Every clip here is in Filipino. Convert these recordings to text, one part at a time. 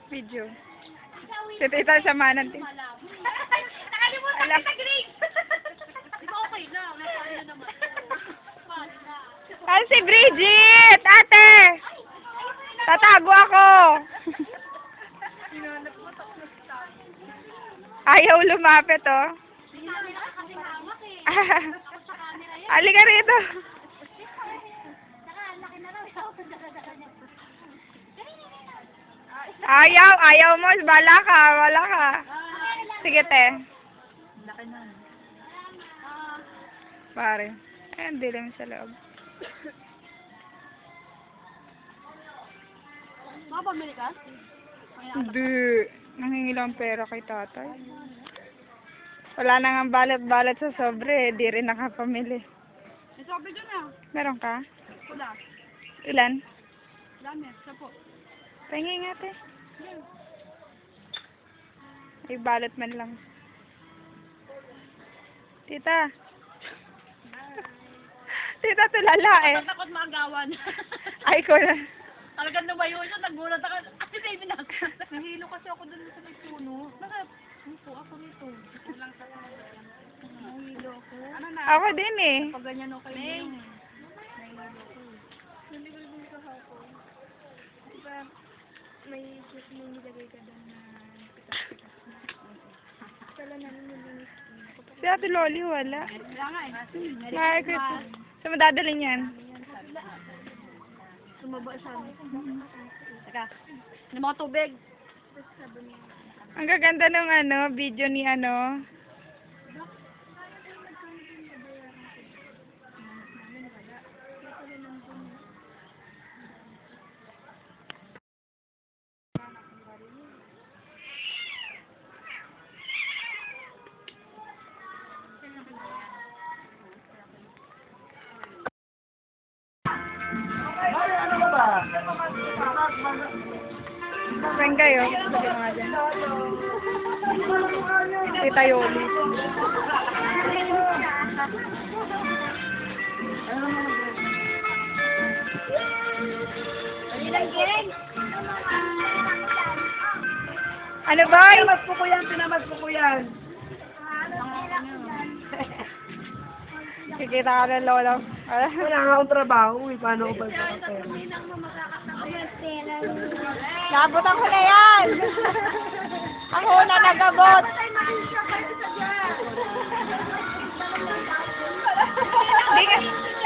Video. Si Tita sa manan. Nakalimutan kita, Grace! Di ba okay lang? Napano naman. Ano si Bridget? Ate! Tatago ako! Ayaw lumapit, oh. Halika rito. Ayaw mo. Bala ka. Sige, te. Pare. Ayan, dilim sa loob. Makapamili ka? Hindi. Nangingi lang pera kay tatay. Wala na nga balat-balat sa sobre. Di rin nakapamili. May sobe dyan ah. Meron ka? Wala. Ilan? Dami. Sapo. Tingin nga, te. Ay, balot man lang. Tita. Tita, tulala eh. Takot maagawan. Ay, ko na. Talagang lumayo siya. Nagulat ako. Ate, baby na. Nahilo kasi ako dun sa may puno. Bakit? Upo ako rito. Lang sa nahilo ako. Ano na? Ako din eh. Pag ganyan ako kayo. Nahilo ako. Naligal din sa hako. Diba, may juice mo nilagay ka doon na pitas-pitas na. Sala na nilinis. Si Ate Loli, wala. Wala nga eh. Merry Christmas. Saan mo dadalhin yan? Sumaba siya. Teka. Yung mga tubig. Ang gaganda ng video ni Saan kayo? Sabi mga dyan. Tita Yoli. Ano ba? Pinamas po ko yan. Kikita ka ng lola. Wala nga akong trabaho eh. Paano ko ba sa pera? Nabutan ko na yan! Ako na nagabot!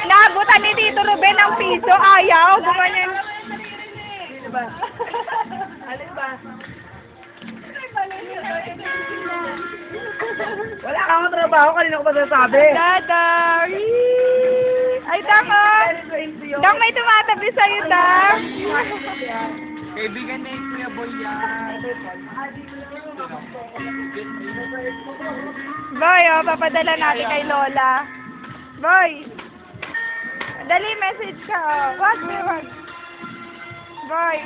Naabutan ni Tito Ruben ng piso. Ayaw. Gumanyan. Ano ba? Ano ba? Wala ka akong trabaho. Kanina ko pa sasabi. Dada! Ay, tama! Dang may tumatabi sa'yo, Dang! Kaibigan na yung Kuya Boy yan. Boy, oh, papadala natin kay Lola. Boy! Dali, message ka, oh. Wag. Boy!